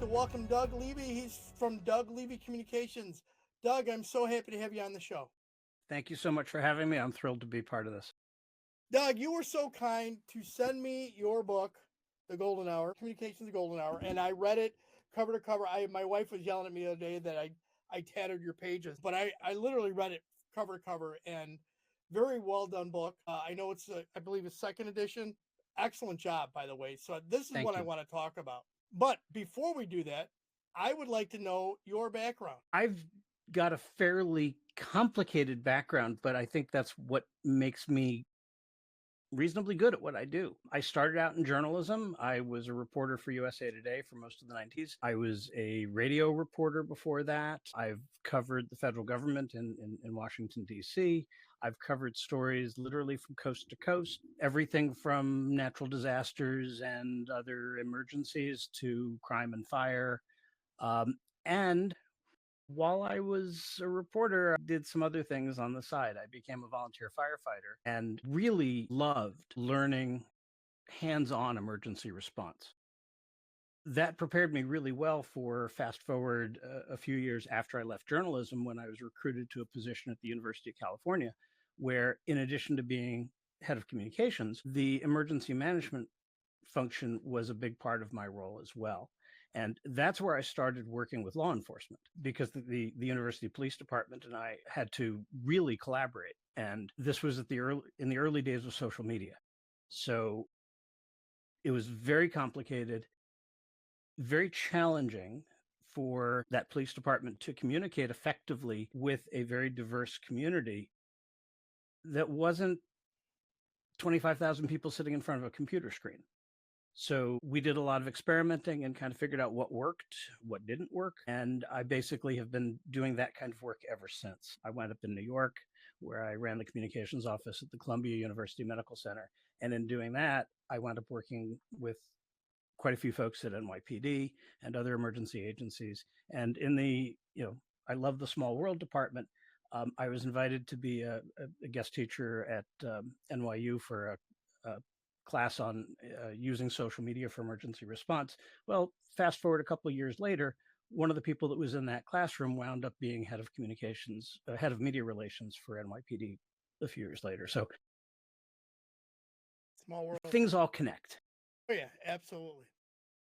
to welcome Doug Levy. He's from Doug Levy Communications. Doug, I'm so happy to have you on the show. Thank you so much for having me. I'm thrilled to be part of this. Doug, you were so kind to send me your book, The Golden Hour, Communications, The Golden Hour, and I read it cover to cover. My wife was yelling at me the other day that I tattered your pages, but I literally read it cover to cover, and very well done book. I know it's, I believe, a second edition. Excellent job, by the way. So this is Thank what you. I want to talk about. But before we do that, I would like to know your background. I've got a fairly complicated background, but I think that's what makes me reasonably good at what I do. I started out in journalism. I was a reporter for USA Today for most of the 90s. I was a radio reporter before that. I've covered the federal government in Washington, D.C. I've covered stories literally from coast to coast, everything from natural disasters and other emergencies to crime and fire. And while I was a reporter, I did some other things on the side. I became a volunteer firefighter and really loved learning hands-on emergency response. That prepared me really well for fast forward a few years after I left journalism, when I was recruited to a position at the University of California, where in addition to being head of communications, the emergency management function was a big part of my role as well. And that's where I started working with law enforcement, because the University Police Department and I had to really collaborate. And this was in the early days of social media. So it was very complicated, very challenging for that police department to communicate effectively with a very diverse community that wasn't 25,000 people sitting in front of a computer screen. So we did a lot of experimenting and kind of figured out what worked, what didn't work. And I basically have been doing that kind of work ever since. I wound up in New York, where I ran the communications office at the Columbia University Medical Center. And in doing that, I wound up working with quite a few folks at NYPD and other emergency agencies. And in the, I love the small world department. I was invited to be a guest teacher at NYU for a class on using social media for emergency response. Well, fast forward a couple of years later, one of the people that was in that classroom wound up being head of communications, head of media relations for NYPD a few years later. So Small world. Things all connect. Oh, yeah, absolutely.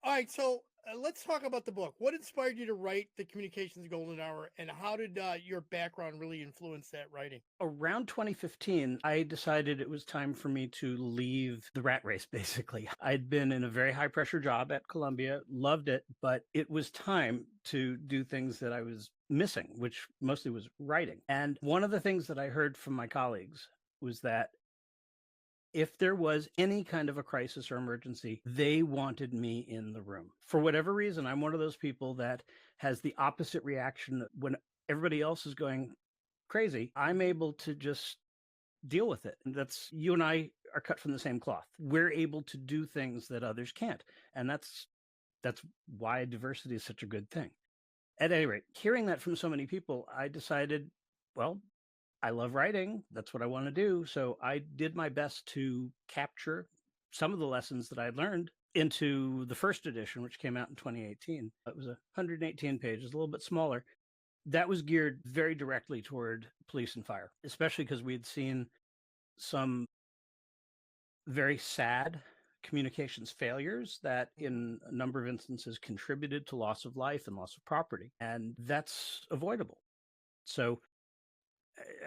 All right, so let's talk about the book. What inspired you to write The Communications Golden Hour, and how did your background really influence that writing? Around 2015, I decided it was time for me to leave the rat race, basically. I'd been in a very high pressure job at Columbia, loved it, but it was time to do things that I was missing, which mostly was writing. And one of the things that I heard from my colleagues was that if there was any kind of a crisis or emergency, they wanted me in the room. For whatever reason, I'm one of those people that has the opposite reaction. When everybody else is going crazy, I'm able to just deal with it. And you and I are cut from the same cloth. We're able to do things that others can't. And that's why diversity is such a good thing. At any rate, hearing that from so many people, I decided, well, I love writing. That's what I want to do. So I did my best to capture some of the lessons that I learned into the first edition, which came out in 2018. It was 118 pages, a little bit smaller. That was geared very directly toward police and fire, especially because we had seen some very sad communications failures that in a number of instances contributed to loss of life and loss of property. And that's avoidable. So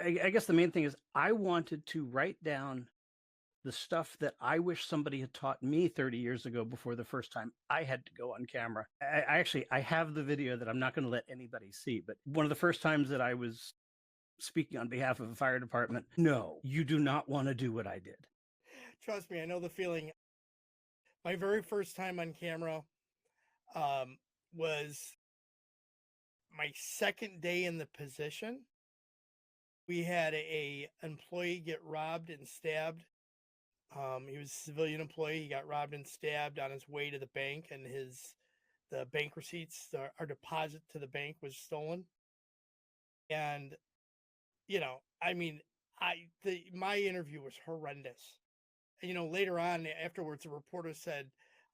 I guess the main thing is I wanted to write down the stuff that I wish somebody had taught me 30 years ago before the first time I had to go on camera. I have the video that I'm not going to let anybody see, but one of the first times that I was speaking on behalf of a fire department, no, you do not want to do what I did. Trust me, I know the feeling. My very first time on camera was my second day in the position. We had a employee get robbed and stabbed. He was a civilian employee. He got robbed and stabbed on his way to the bank, and the bank receipts, our deposit to the bank was stolen. And my interview was horrendous. And later on afterwards, the reporter said,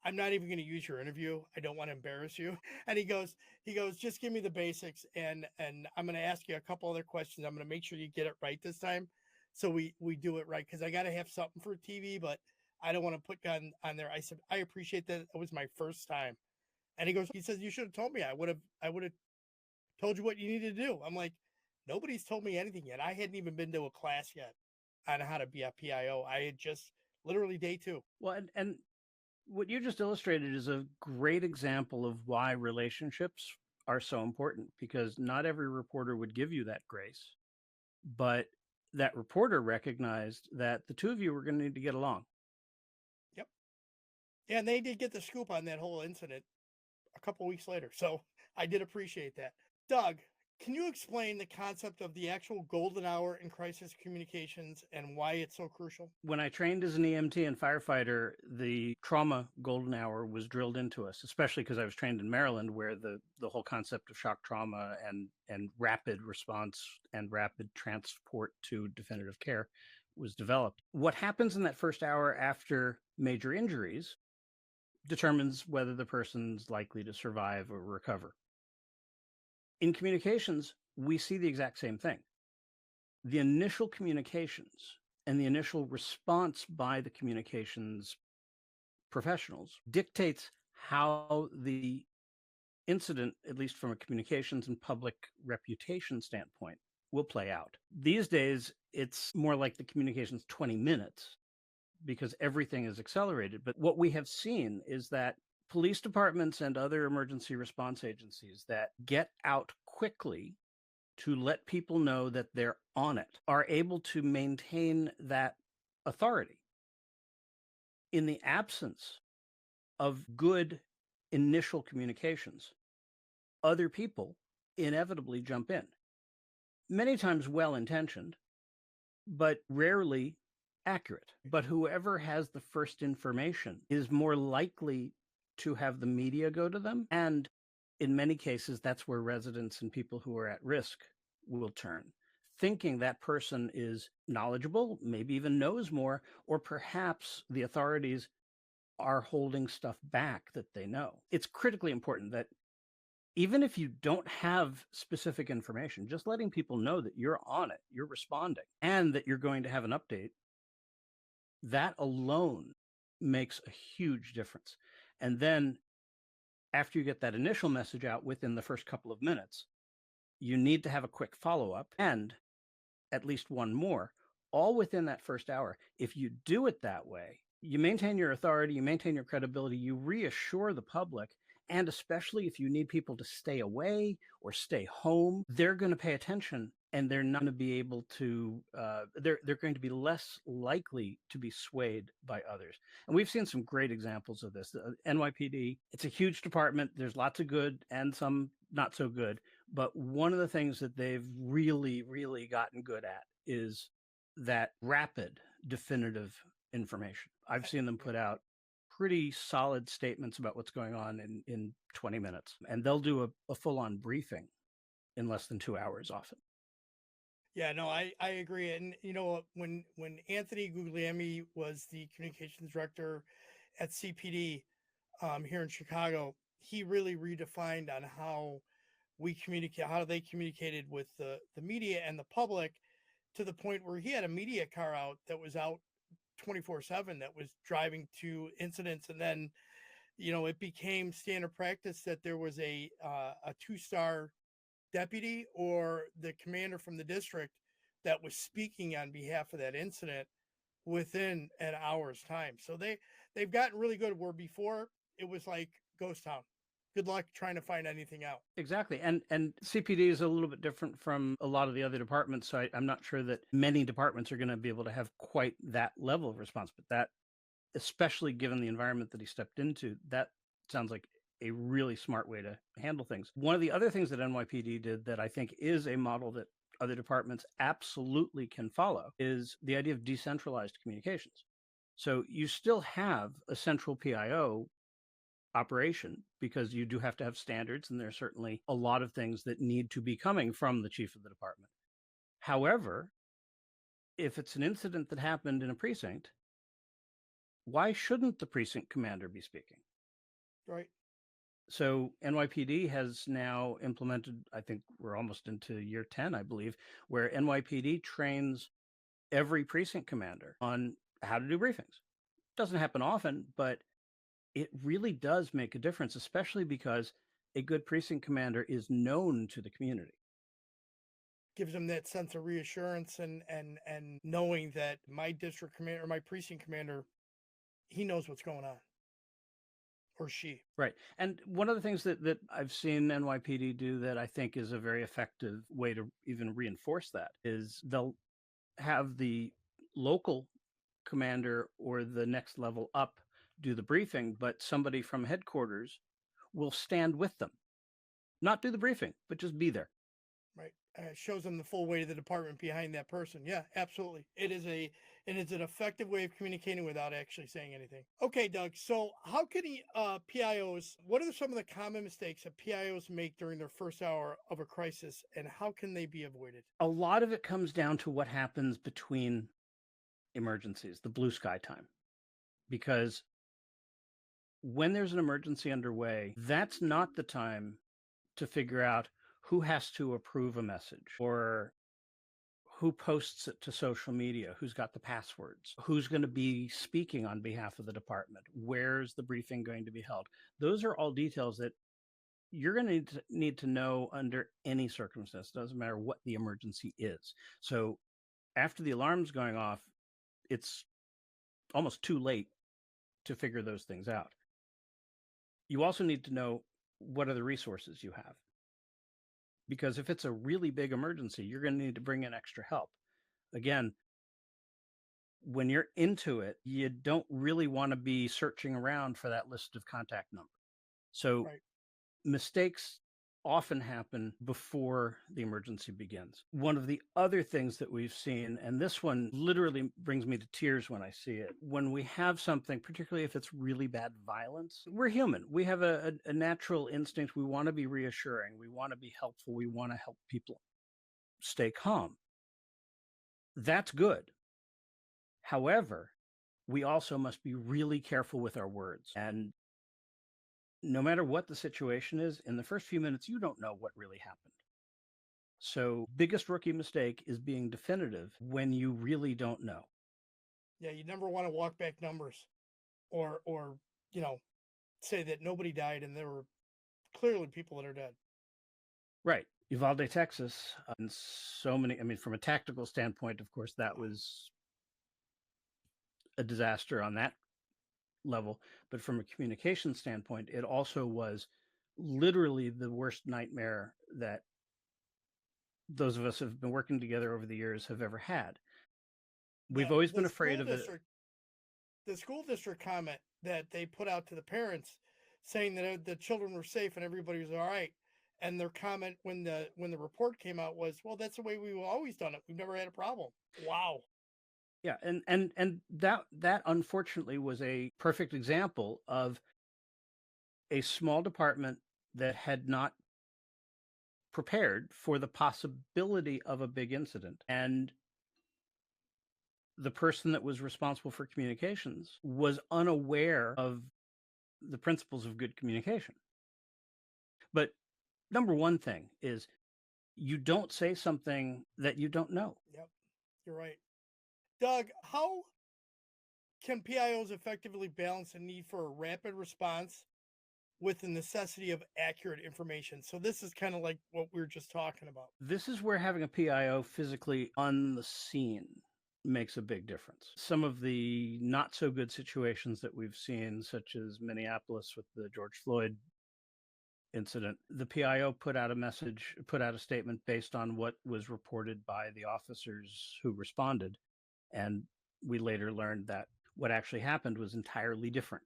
I'm not even going to use your interview. I don't want to embarrass you. And he goes, just give me the basics, and I'm going to ask you a couple other questions. I'm going to make sure you get it right this time, so we do it right, because I got to have something for TV, but I don't want to put gun on there. I said, I appreciate that. It was my first time. And he says, you should have told me. I would have told you what you needed to do. I'm like, nobody's told me anything yet. I hadn't even been to a class yet on how to be a PIO. I had just literally day 2. Well, and what you just illustrated is a great example of why relationships are so important, because not every reporter would give you that grace, but that reporter recognized that the two of you were going to need to get along. Yep. Yeah, and they did get the scoop on that whole incident a couple weeks later. So I did appreciate that. Doug, can you explain the concept of the actual golden hour in crisis communications and why it's so crucial? When I trained as an EMT and firefighter, the trauma golden hour was drilled into us, especially because I was trained in Maryland, where the whole concept of shock trauma and rapid response and rapid transport to definitive care was developed. What happens in that first hour after major injuries determines whether the person's likely to survive or recover. In communications, we see the exact same thing. The initial communications and the initial response by the communications professionals dictates how the incident, at least from a communications and public reputation standpoint, will play out. These days, it's more like the communications 20 minutes because everything is accelerated. But what we have seen is that police departments and other emergency response agencies that get out quickly to let people know that they're on it are able to maintain that authority. In the absence of good initial communications, other people inevitably jump in. Many times well-intentioned, but rarely accurate. But whoever has the first information is more likely to have the media go to them. And in many cases, that's where residents and people who are at risk will turn, thinking that person is knowledgeable, maybe even knows more, or perhaps the authorities are holding stuff back that they know. It's critically important that even if you don't have specific information, just letting people know that you're on it, you're responding, and that you're going to have an update, that alone makes a huge difference. And then after you get that initial message out within the first couple of minutes, you need to have a quick follow-up and at least one more, all within that first hour. If you do it that way, you maintain your authority, you maintain your credibility, you reassure the public, and especially if you need people to stay away or stay home, they're going to pay attention and they're not going to be able to, they're going to be less likely to be swayed by others. And we've seen some great examples of this. The NYPD, it's a huge department. There's lots of good and some not so good. But one of the things that they've really, really gotten good at is that rapid, definitive information. I've seen them put out pretty solid statements about what's going on in 20 minutes. And they'll do a full-on briefing in less than 2 hours often. Yeah, no, I agree. And you know, when Anthony Guglielmi was the communications director at CPD here in Chicago, he really redefined on how we communicate, how they communicated with the media and the public, to the point where he had a media car out that was out 24/7 that was driving to incidents. And then, you know, it became standard practice that there was a 2-star deputy or the commander from the district that was speaking on behalf of that incident within an hour's time. So they've gotten really good, where before it was like ghost town. Good luck trying to find anything out. Exactly. And CPD is a little bit different from a lot of the other departments. So I'm not sure that many departments are going to be able to have quite that level of response. But that, especially given the environment that he stepped into, that sounds like a really smart way to handle things. One of the other things that NYPD did that I think is a model that other departments absolutely can follow is the idea of decentralized communications. So you still have a central PIO operation because you do have to have standards, and there's certainly a lot of things that need to be coming from the chief of the department. However, if it's an incident that happened in a precinct, why shouldn't the precinct commander be speaking? Right. So NYPD has now implemented, I think we're almost into year 10, I believe, where NYPD trains every precinct commander on how to do briefings. Doesn't happen often, but it really does make a difference, especially because a good precinct commander is known to the community. Gives them that sense of reassurance and knowing that my district commander or my precinct commander, he knows what's going on, or she. Right. And one of the things that I've seen NYPD do that I think is a very effective way to even reinforce that is they'll have the local commander or the next level up do the briefing, but somebody from headquarters will stand with them, not do the briefing, but just be there. Right. Shows them the full weight of the department behind that person. Yeah, absolutely. It is an effective way of communicating without actually saying anything. Okay, Doug. So how can PIOs? What are some of the common mistakes that PIOs make during their first hour of a crisis, and how can they be avoided? A lot of it comes down to what happens between emergencies, the blue sky time, because when there's an emergency underway, that's not the time to figure out who has to approve a message or who posts it to social media, who's got the passwords, who's going to be speaking on behalf of the department, where's the briefing going to be held. Those are all details that you're going to need to know under any circumstance. Doesn't matter what the emergency is. So after the alarm's going off, it's almost too late to figure those things out. You also need to know what are the resources you have. Because if it's a really big emergency, you're going to need to bring in extra help. Again, when you're into it, you don't really want to be searching around for that list of contact numbers. So Right. mistakes often happen before the emergency begins. One of the other things that we've seen, and this one literally brings me to tears when I see it, when we have something, particularly if it's really bad violence, we're human. We have a natural instinct. We want to be reassuring. We want to be helpful. We want to help people stay calm. That's good. However, we also must be really careful with our words. And no matter what the situation is, in the first few minutes, you don't know what really happened. So, biggest rookie mistake is being definitive when you really don't know. Yeah, you never want to walk back numbers, or you know, say that nobody died and there were clearly people that are dead. Right. Uvalde, Texas, and so many, I mean, from a tactical standpoint, of course, that was a disaster on that level. But from a communication standpoint, it also was literally the worst nightmare that those of us who have been working together over the years have ever had. We've Yeah, always been afraid of it. The school district comment that they put out to the parents saying that the children were safe and everybody was all right, and their comment when the report came out was, well, that's the way we've always done it, we've never had a problem. Wow. Yeah, and that unfortunately was a perfect example of a small department that had not prepared for the possibility of a big incident. And the person that was responsible for communications was unaware of the principles of good communication. But number one thing is you don't say something that you don't know. Yep, you're right. Doug, how can PIOs effectively balance the need for a rapid response with the necessity of accurate information? So this is kind of like what we were just talking about. This is where having a PIO physically on the scene makes a big difference. Some of the not so good situations that we've seen, such as Minneapolis with the George Floyd incident, the PIO put out a statement based on what was reported by the officers who responded. And we later learned that what actually happened was entirely different.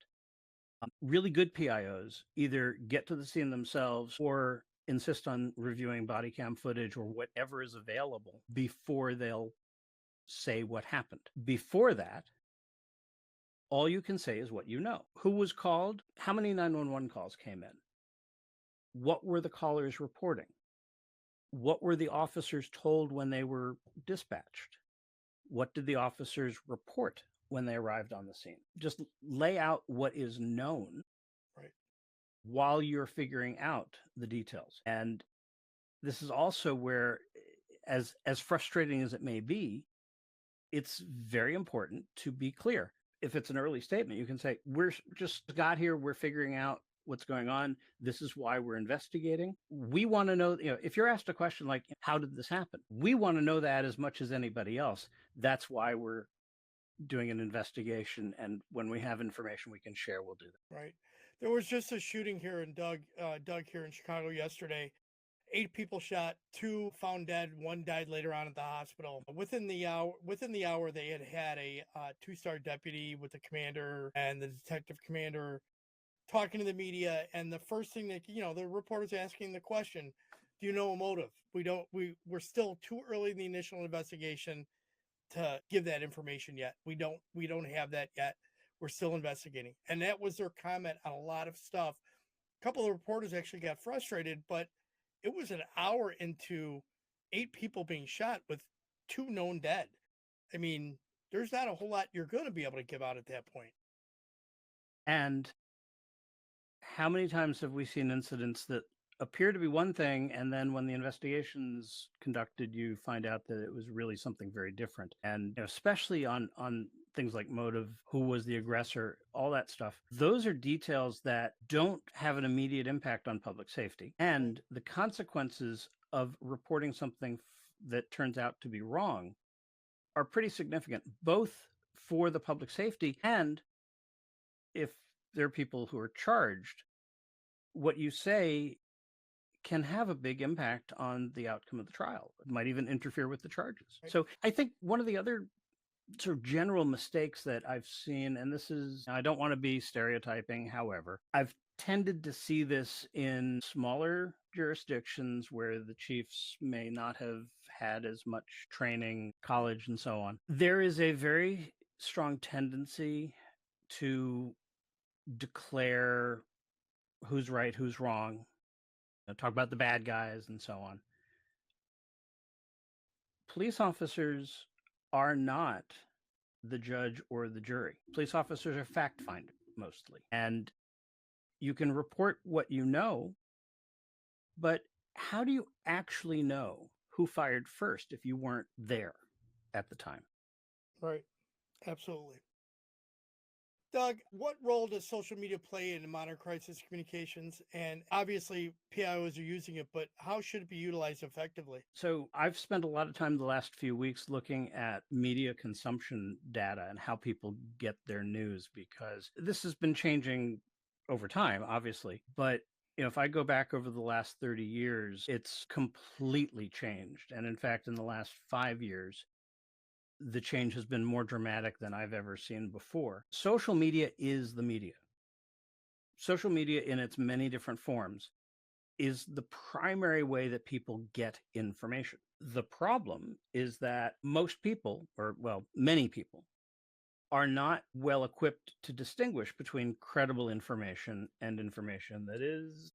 Really good PIOs either get to the scene themselves or insist on reviewing body cam footage or whatever is available before they'll say what happened. Before that, all you can say is what you know. Who was called? How many 911 calls came in? What were the callers reporting? What were the officers told when they were dispatched? What did the officers report when they arrived on the scene? Just lay out what is known. Right. while you're figuring out the details. And this is also where, as frustrating as it may be, it's very important to be clear. If it's an early statement, you can say, we're just got here, we're figuring out what's going on. This is why we're investigating. We want to know, if you're asked a question like, how did this happen? We want to know that as much as anybody else. That's why we're doing an investigation. And when we have information we can share, we'll do that. Right. There was just a shooting here in Doug here in Chicago yesterday. 8 people shot, 2 found dead, 1 died later on at the hospital. Within the hour, they had a 2-star deputy with the commander and the detective commander talking to the media. And the first thing that the reporter's asking the question, "Do you know a motive?" We're still too early in the initial investigation to give that information yet. We don't have that yet. We're still investigating. And that was their comment on a lot of stuff. A couple of reporters actually got frustrated, but it was an hour into 8 people being shot with 2 known dead. I mean, there's not a whole lot you're going to be able to give out at that point. And how many times have we seen incidents that appear to be one thing, and then when the investigation's conducted, you find out that it was really something very different? And especially on things like motive, who was the aggressor, all that stuff, those are details that don't have an immediate impact on public safety. And the consequences of reporting something that turns out to be wrong are pretty significant, both for the public safety and if there are people who are charged. What you say can have a big impact on the outcome of the trial. It might even interfere with the charges. Right. So I think one of the other sort of general mistakes that I've seen, and this is, I don't want to be stereotyping, however, I've tended to see this in smaller jurisdictions where the chiefs may not have had as much training, college, and so on. There is a very strong tendency to declare who's right, who's wrong, talk about the bad guys and so on. Police officers are not the judge or the jury. Police officers are fact finders mostly. And you can report what you know, but how do you actually know who fired first if you weren't there at the time? Right. Absolutely. Doug, what role does social media play in modern crisis communications? And obviously, PIOs are using it, but how should it be utilized effectively? So I've spent a lot of time the last few weeks looking at media consumption data and how people get their news, because this has been changing over time, obviously. But if I go back over the last 30 years, it's completely changed. And in fact, in the last 5 years, the change has been more dramatic than I've ever seen before. Social media is the media. Social media in its many different forms is the primary way that people get information. The problem is that most people, or well, many people, are not well equipped to distinguish between credible information and information that is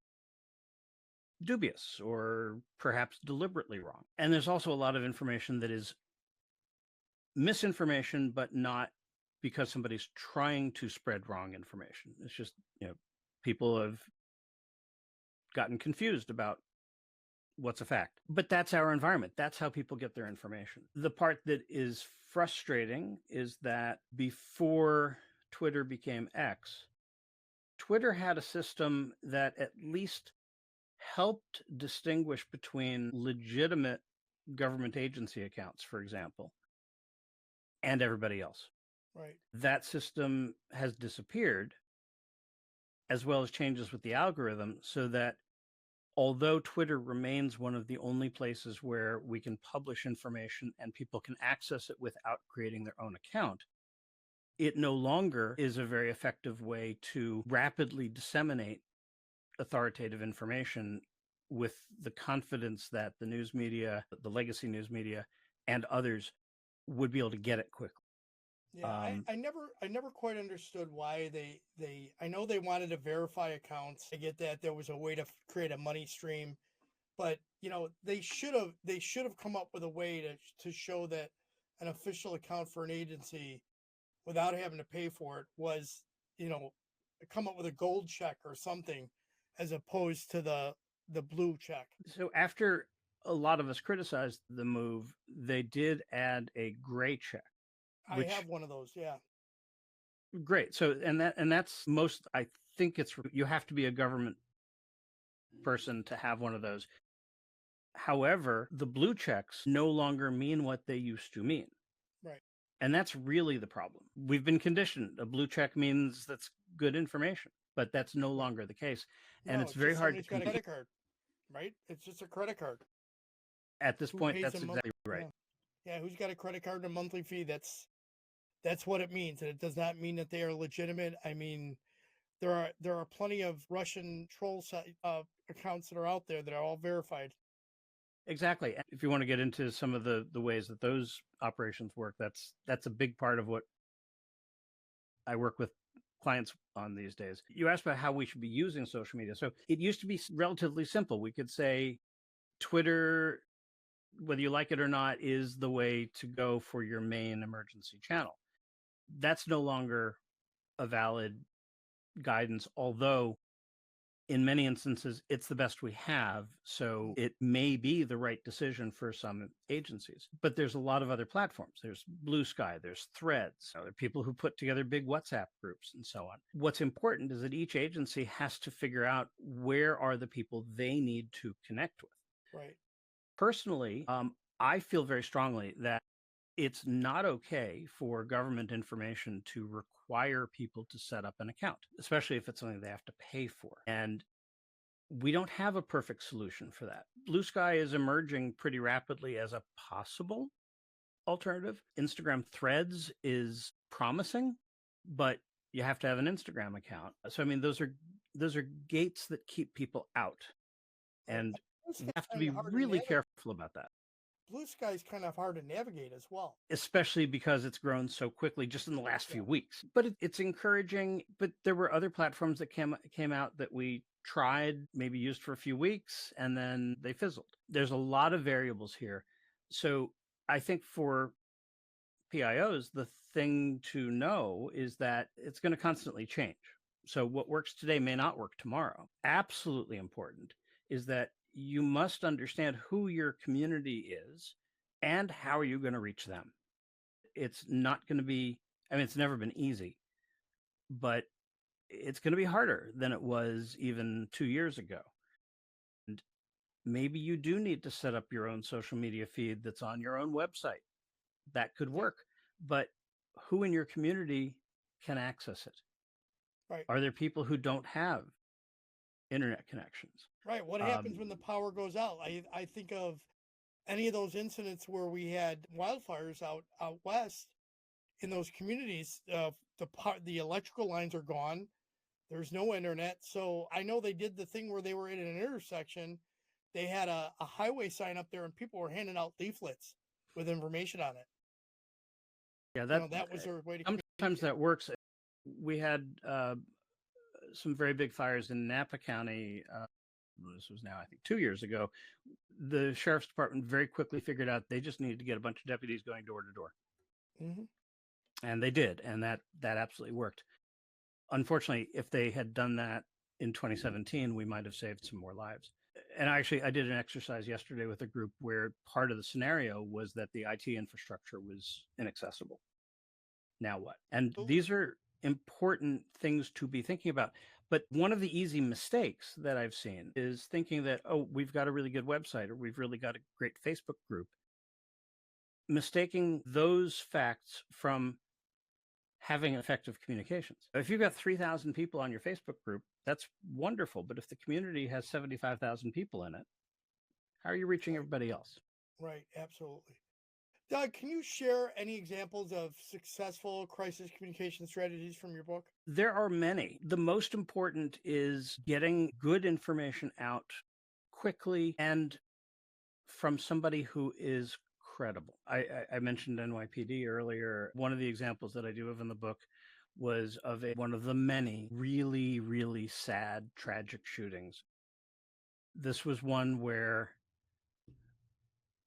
dubious or perhaps deliberately wrong. And there's also a lot of information that is misinformation, but not because somebody's trying to spread wrong information. It's just, people have gotten confused about what's a fact. But that's our environment. That's how people get their information. The part that is frustrating is that before Twitter became X, Twitter had a system that at least helped distinguish between legitimate government agency accounts, for example, and everybody else. Right. That system has disappeared, as well as changes with the algorithm, so that although Twitter remains one of the only places where we can publish information and people can access it without creating their own account, it no longer is a very effective way to rapidly disseminate authoritative information with the confidence that the news media, the legacy news media, and others would be able to get it quickly. Yeah, I never quite understood why they I know they wanted to verify accounts. I get that there was a way to create a money stream, but they should have come up with a way to show that an official account for an agency without having to pay for it was, come up with a gold check or something as opposed to the blue check. So after a lot of us criticized the move, they did add a gray check, I which have one of those. Yeah. great. So that's most. I think it's you have to be a government person to have one of those. However, the blue checks no longer mean what they used to mean. Right. And that's really the problem. We've been conditioned. A blue check means that's good information, but that's no longer the case. And No, it's it's very just hard to somebody's got a compete. credit card, right? It's just a credit card. At this Who point, pays that's a month? exactly right. Yeah, who's got a credit card and a monthly fee? That's what it means, and it does not mean that they are legitimate. I mean, there are plenty of Russian troll site accounts that are out there that are all verified. Exactly. And if you want to get into some of the ways that those operations work, that's a big part of what I work with clients on these days. You asked about how we should be using social media. So it used to be relatively simple. We could say Twitter, whether you like it or not, is the way to go for your main emergency channel. That's no longer a valid guidance, although in many instances it's the best we have. So it may be the right decision for some agencies. But there's a lot of other platforms. There's Blue Sky, there's Threads, there are people who put together big WhatsApp groups and so on. What's important is that each agency has to figure out where are the people they need to connect with. Right. Personally, I feel very strongly that it's not okay for government information to require people to set up an account, especially if it's something they have to pay for. And we don't have a perfect solution for that. Blue Sky is emerging pretty rapidly as a possible alternative. Instagram Threads is promising, but you have to have an Instagram account. So I mean, those are gates that keep people out. And we have to be really careful about that. Blue Sky is kind of hard to navigate as well, especially because it's grown so quickly just in the last few weeks. But it's encouraging. But there were other platforms that came out that we tried, maybe used for a few weeks, and then they fizzled. There's a lot of variables here. So I think for PIOs, the thing to know is that it's going to constantly change. So what works today may not work tomorrow. Absolutely important is that you must understand who your community is and how are you going to reach them. It's not going to be, I mean, it's never been easy, but it's going to be harder than it was even 2 years ago. And maybe you do need to set up your own social media feed that's on your own website. That could work. But who in your community can access it? right? Are there people who don't have internet connections? Right. What happens when the power goes out? I think of any of those incidents where we had wildfires out west in those communities. The electrical lines are gone. There's no internet. So I know they did the thing where they were in an intersection. They had a highway sign up there, and people were handing out leaflets with information on it. Yeah, that was their way to. Sometimes that works. We had some very big fires in Napa County. This was now, I think, 2 years ago. The sheriff's department very quickly figured out they just needed to get a bunch of deputies going door to door. Mm-hmm. And they did. And that absolutely worked. Unfortunately, if they had done that in 2017, we might have saved some more lives. And I did an exercise yesterday with a group where part of the scenario was that the IT infrastructure was inaccessible. Now what? And these are important things to be thinking about. But one of the easy mistakes that I've seen is thinking that, oh, we've got a really good website or we've really got a great Facebook group. Mistaking those facts from having effective communications. If you've got 3,000 people on your Facebook group, that's wonderful. But if the community has 75,000 people in it, how are you reaching everybody else? Right. Absolutely. Doug, can you share any examples of successful crisis communication strategies from your book? There are many. The most important is getting good information out quickly and from somebody who is credible. I mentioned NYPD earlier. One of the examples that I do have in the book was of one of the many really, really sad, tragic shootings. This was one where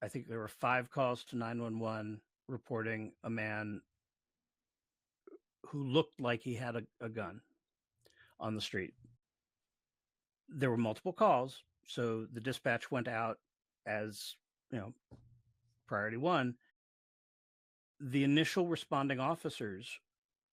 I think there were 5 calls to 911 reporting a man who looked like he had a gun on the street. There were multiple calls, so the dispatch went out as, priority one. The initial responding officers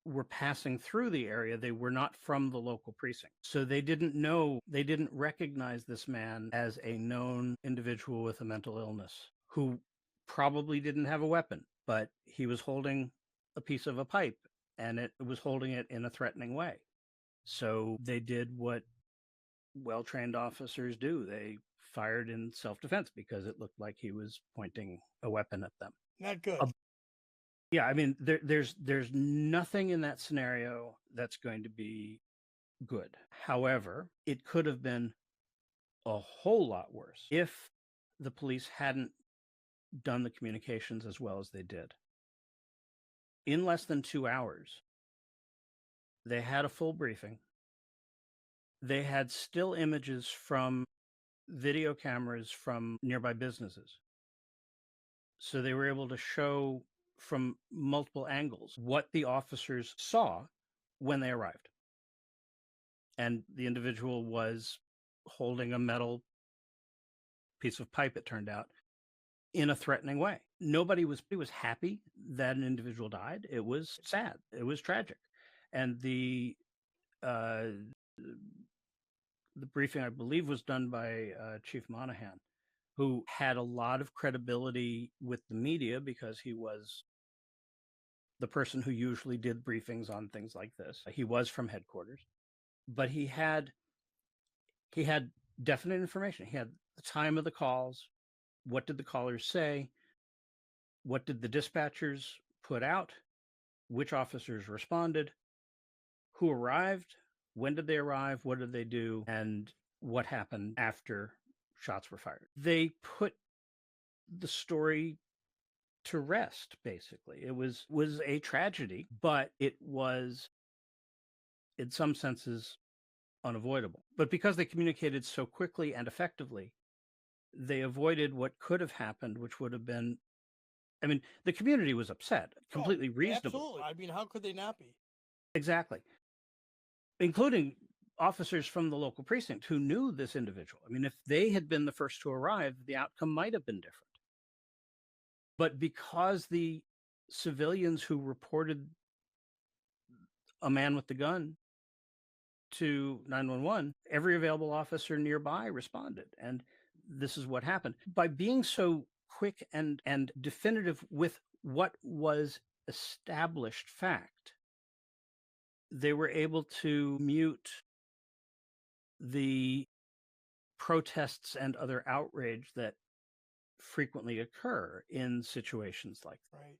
were passing through the area. They were not from the local precinct. So they didn't recognize this man as a known individual with a mental illness who probably didn't have a weapon, but he was holding a piece of a pipe and it was holding it in a threatening way. So they did what well-trained officers do. They fired in self-defense because it looked like he was pointing a weapon at them. Not good. Yeah, I mean, there's nothing in that scenario that's going to be good. However, it could have been a whole lot worse if the police hadn't done the communications as well as they did. In less than 2 hours, they had a full briefing. They had still images from video cameras from nearby businesses. So they were able to show from multiple angles what the officers saw when they arrived. And the individual was holding a metal piece of pipe, it turned out, in a threatening way. Nobody was happy that an individual died. It was sad. It was tragic. And the briefing, I believe, was done by Chief Monahan, who had a lot of credibility with the media because he was the person who usually did briefings on things like this. He was from headquarters, but he had definite information. He had the time of the calls. What did the callers say? What did the dispatchers put out? Which officers responded? Who arrived? When did they arrive? What did they do? And what happened after shots were fired? They put the story to rest, basically. It was a tragedy, but it was, in some senses, unavoidable. But because they communicated so quickly and effectively, they avoided what could have happened, which would have been, I mean, the community was upset, completely reasonable. Absolutely. I mean, how could they not be? Exactly. Including officers from the local precinct who knew this individual. I mean, if they had been the first to arrive, the outcome might have been different. But because the civilians who reported a man with the gun to 911, every available officer nearby responded. And this is what happened. By being so quick and definitive with what was established fact, they were able to mute the protests and other outrage that frequently occur in situations like that. Right.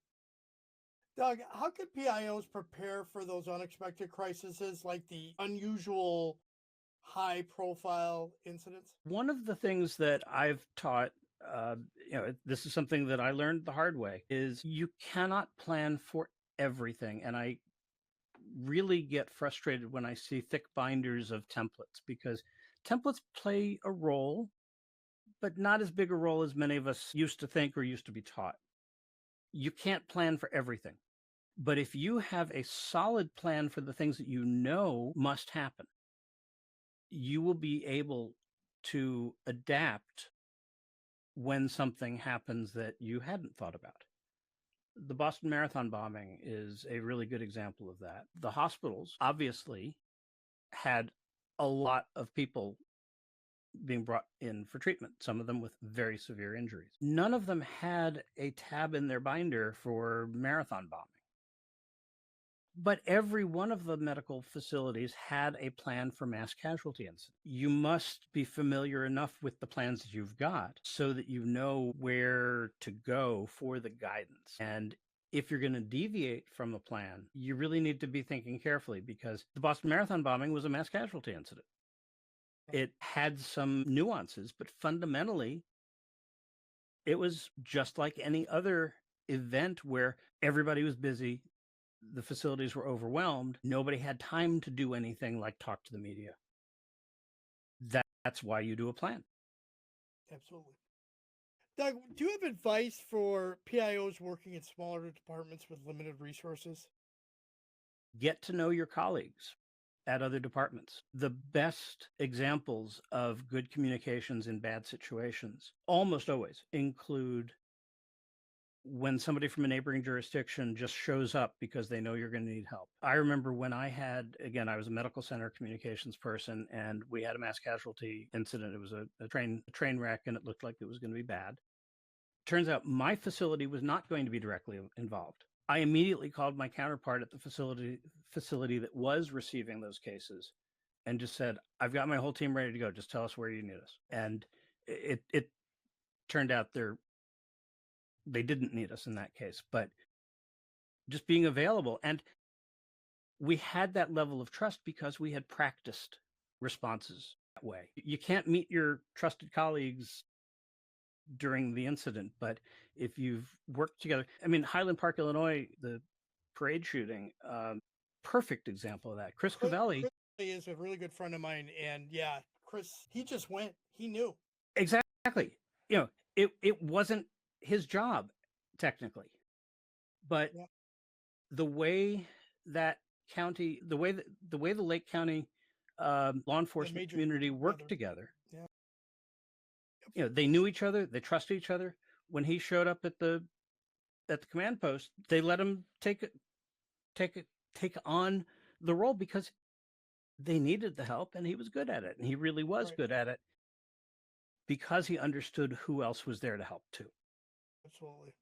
Doug, how can PIOs prepare for those unexpected crises like the unusual high profile incidents? One of the things that I've taught, this is something that I learned the hard way, is you cannot plan for everything. And I really get frustrated when I see thick binders of templates, because templates play a role, but not as big a role as many of us used to think or used to be taught. You can't plan for everything. But if you have a solid plan for the things that you know must happen, you will be able to adapt when something happens that you hadn't thought about. The Boston Marathon bombing is a really good example of that. The hospitals obviously had a lot of people being brought in for treatment, some of them with very severe injuries. None of them had a tab in their binder for marathon bombing. But every one of the medical facilities had a plan for mass casualty incidents. You must be familiar enough with the plans that you've got so that you know where to go for the guidance. And if you're going to deviate from the plan, you really need to be thinking carefully, because the Boston Marathon bombing was a mass casualty incident. It had some nuances, but fundamentally, it was just like any other event where everybody was busy, the facilities were overwhelmed, nobody had time to do anything like talk to the media. That's why you do a plan. Absolutely. Doug, do you have advice for PIOs working in smaller departments with limited resources? Get to know your colleagues at other departments. The best examples of good communications in bad situations almost always include when somebody from a neighboring jurisdiction just shows up because they know you're going to need help. I remember when I was a medical center communications person, and we had a mass casualty incident. It was a train wreck, and it looked like it was going to be bad. Turns out my facility was not going to be directly involved. I immediately called my counterpart at the facility that was receiving those cases and just said, I've got my whole team ready to go. Just tell us where you need us. And it turned out they didn't need us in that case, but just being available. And we had that level of trust because we had practiced responses that way. You can't meet your trusted colleagues during the incident, but if you've worked together, I mean, Highland Park, Illinois, the parade shooting, perfect example of that. Chris Cavelli. Chris is a really good friend of mine, and yeah, Chris, he just went. He knew. Exactly. It wasn't his job technically, but Yeah. the way that county, the way the Lake County law enforcement community worked together. Yeah. They knew each other, they trusted each other. When he showed up at the command post, they let him take on the role because they needed the help, and he was good at it, and he really was good at it because he understood who else was there to help too. Absolutely.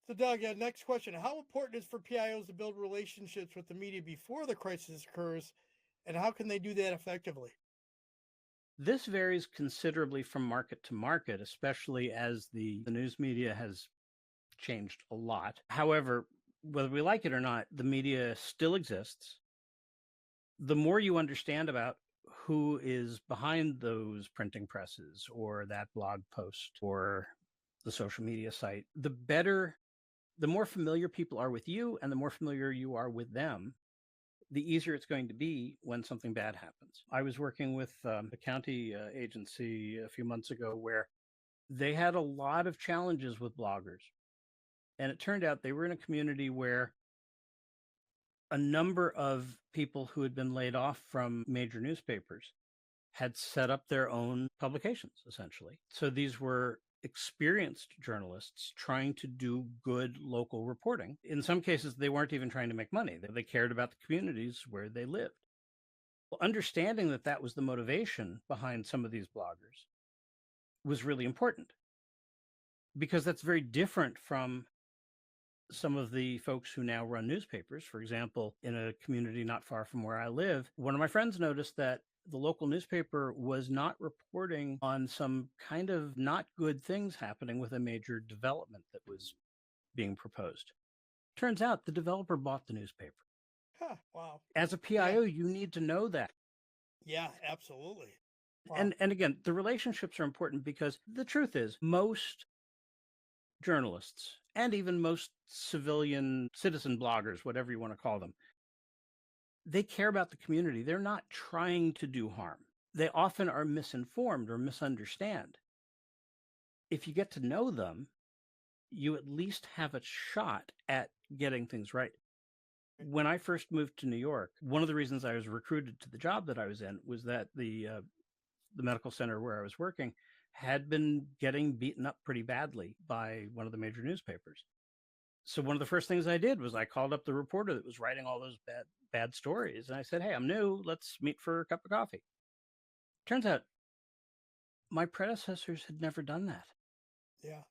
So, Doug, next question. How important is for PIOs to build relationships with the media before the crisis occurs, and how can they do that effectively? This varies considerably from market to market, especially as the news media has changed a lot. However, whether we like it or not, the media still exists. The more you understand about who is behind those printing presses or that blog post or the social media site, the more familiar people are with you and the more familiar you are with them, the easier it's going to be when something bad happens. I was working with a county agency a few months ago where they had a lot of challenges with bloggers. And it turned out they were in a community where a number of people who had been laid off from major newspapers had set up their own publications, essentially. So these were experienced journalists trying to do good local reporting. In some cases, they weren't even trying to make money. They cared about the communities where they lived. Well, understanding that that was the motivation behind some of these bloggers was really important, because that's very different from some of the folks who now run newspapers. For example, in a community not far from where I live, one of my friends noticed that the local newspaper was not reporting on some kind of not good things happening with a major development that was being proposed. Turns out the developer bought the newspaper. Huh, wow. As a PIO, you need to know that. Yeah, absolutely. Wow. And again, the relationships are important because the truth is most journalists and even most citizen bloggers, whatever you want to call them, they care about the community. They're not trying to do harm. They often are misinformed or misunderstand. If you get to know them, you at least have a shot at getting things right. When I first moved to New York, one of the reasons I was recruited to the job that I was in was that the medical center where I was working had been getting beaten up pretty badly by one of the major newspapers. So one of the first things I did was I called up the reporter that was writing all those bad stories. And I said, hey, I'm new. Let's meet for a cup of coffee. Turns out my predecessors had never done that. Yeah,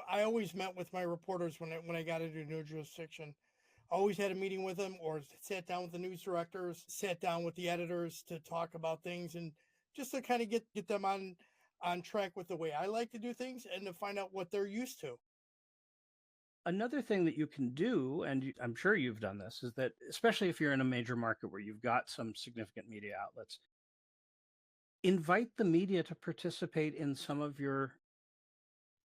I always met with my reporters when I got into a new jurisdiction. I always had a meeting with them or sat down with the news directors, sat down with the editors to talk about things and just to kind of get them on track with the way I like to do things and to find out what they're used to. Another thing that you can do, and I'm sure you've done this, is that especially if you're in a major market where you've got some significant media outlets, invite the media to participate in some of your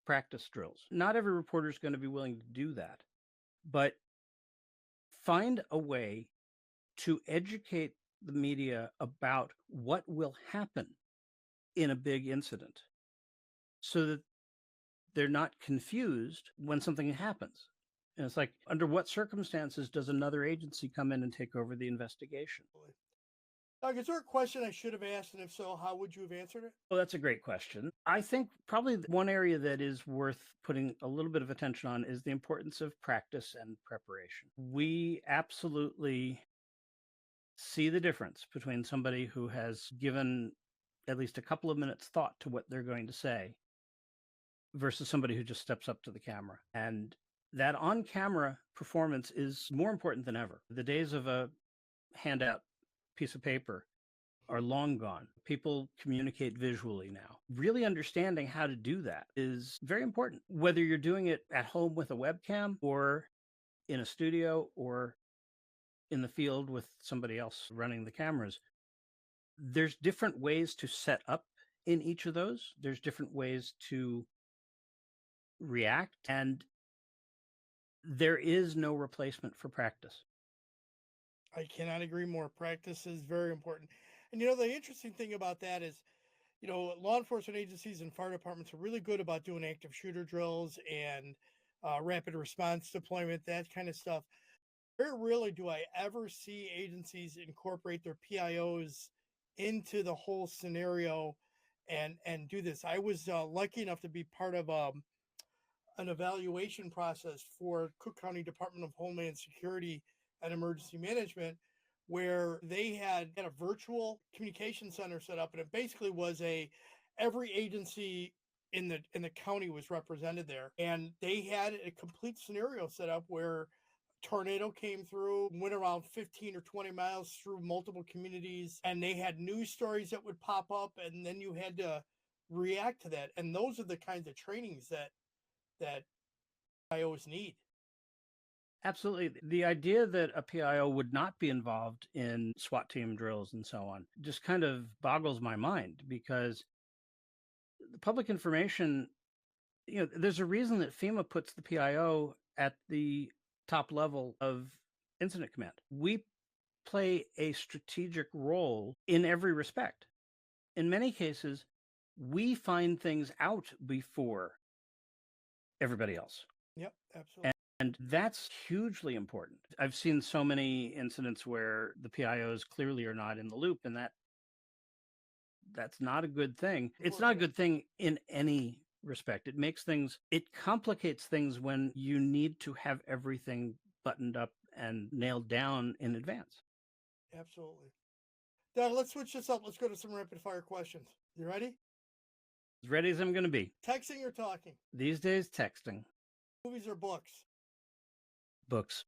practice drills. Not every reporter is going to be willing to do that, but find a way to educate the media about what will happen in a big incident so that they're not confused when something happens. And it's like, under what circumstances does another agency come in and take over the investigation? Doug, is there a question I should have asked? And if so, how would you have answered it? Well, that's a great question. I think probably one area that is worth putting a little bit of attention on is the importance of practice and preparation. We absolutely see the difference between somebody who has given at least a couple of minutes thought to what they're going to say versus somebody who just steps up to the camera. And that on camera performance is more important than ever. The days of a handout piece of paper are long gone. People communicate visually now. Really understanding how to do that is very important, whether you're doing it at home with a webcam or in a studio or in the field with somebody else running the cameras. There's different ways to set up in each of those. There's different ways to react, and there is no replacement for practice. I cannot agree more. Practice is very important. And the interesting thing about that is, law enforcement agencies and fire departments are really good about doing active shooter drills and rapid response deployment, that kind of stuff. Where really do I ever see agencies incorporate their PIOs into the whole scenario and do this? I was lucky enough to be part of an evaluation process for Cook County Department of Homeland Security and Emergency Management, where they had a virtual communication center set up, and it basically was every agency in the county was represented there, and they had a complete scenario set up where tornado came through, went around 15 or 20 miles through multiple communities, and they had news stories that would pop up, and then you had to react to that. And those are the kinds of trainings that PIOs need. Absolutely. The idea that a PIO would not be involved in SWAT team drills and so on just kind of boggles my mind, because the public information, there's a reason that FEMA puts the PIO at the top level of incident command. We play a strategic role in every respect. In many cases, we find things out before everybody else. Yep, absolutely. And that's hugely important. I've seen so many incidents where the PIOs clearly are not in the loop, and that's not a good thing. It's not a good thing in any respect. It complicates things when you need to have everything buttoned up and nailed down in advance. Absolutely. Don, let's switch this up. Let's go to some rapid fire questions. You ready? As ready as I'm going to be. Texting or talking? These days, texting. Movies or books? Books.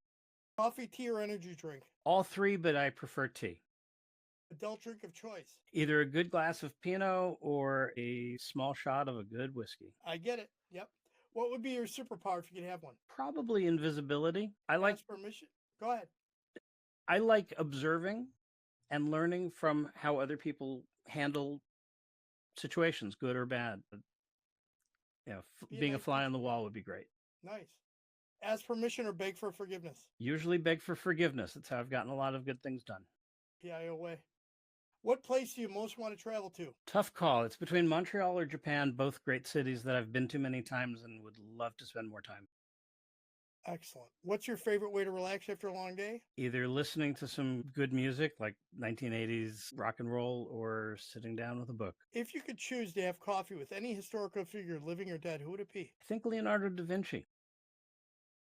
Coffee, tea, or energy drink? All three, but I prefer tea. Adult drink of choice? Either a good glass of Pinot or a small shot of a good whiskey. I get it. Yep. What would be your superpower if you could have one? Probably invisibility. Ask permission. Go ahead. I like observing and learning from how other people handle situations, good or bad. Being a fly on the wall would be great. Nice. Ask permission or beg for forgiveness? Usually beg for forgiveness. That's how I've gotten a lot of good things done. PIO way. What place do you most want to travel to? Tough call. It's between Montreal or Japan, both great cities that I've been to many times and would love to spend more time. Excellent. What's your favorite way to relax after a long day? Either listening to some good music like 1980s rock and roll or sitting down with a book. If you could choose to have coffee with any historical figure, living or dead, who would it be? I think Leonardo da Vinci.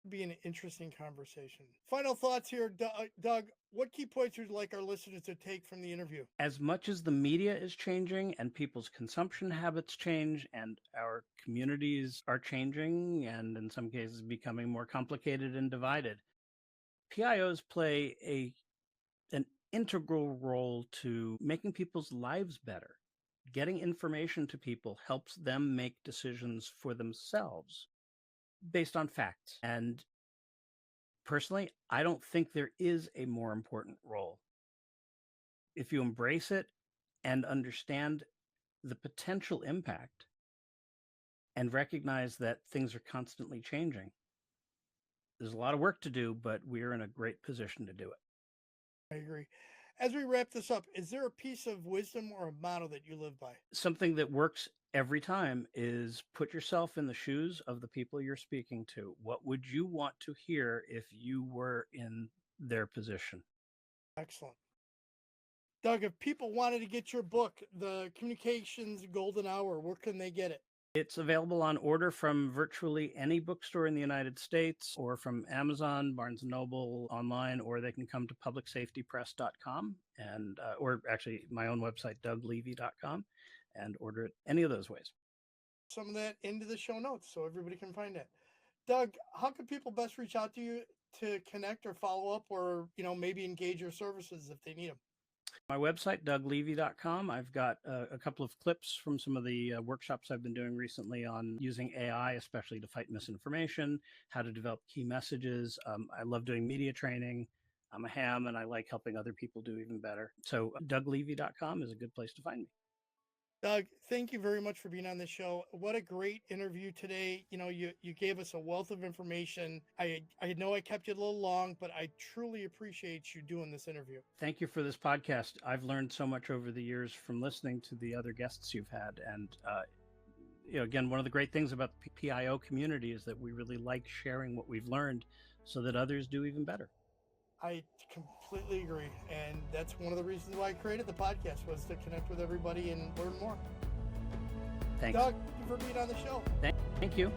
Would be an interesting conversation. Final thoughts here, Doug. What key points would you like our listeners to take from the interview? As much as the media is changing and people's consumption habits change and our communities are changing and in some cases becoming more complicated and divided, PIOs play an integral role to making people's lives better. Getting information to people helps them make decisions for themselves based on facts. And personally, I don't think there is a more important role. If you embrace it and understand the potential impact and recognize that things are constantly changing, there's a lot of work to do, but we're in a great position to do it. I agree. As we wrap this up, is there a piece of wisdom or a motto that you live by? Something that works every time is put yourself in the shoes of the people you're speaking to. What would you want to hear if you were in their position? Excellent. Doug, if people wanted to get your book, The Communications Golden Hour, where can they get it? It's available on order from virtually any bookstore in the United States or from Amazon, Barnes & Noble online, or they can come to publicsafetypress.com and, or actually my own website, douglevy.com, and order it any of those ways. Some of that into the show notes so everybody can find it. Doug, how can people best reach out to you to connect or follow up or, maybe engage your services if they need them? My website, douglevy.com. I've got a couple of clips from some of the workshops I've been doing recently on using AI, especially to fight misinformation, how to develop key messages. I love doing media training. I'm a ham and I like helping other people do even better. So douglevy.com is a good place to find me. Doug, thank you very much for being on the show. What a great interview today. You gave us a wealth of information. I know I kept you a little long, but I truly appreciate you doing this interview. Thank you for this podcast. I've learned so much over the years from listening to the other guests you've had. And, again, one of the great things about the PIO community is that we really like sharing what we've learned so that others do even better. I completely agree. And that's one of the reasons why I created the podcast, was to connect with everybody and learn more. Thanks. Doug, thank you for being on the show. Thank you.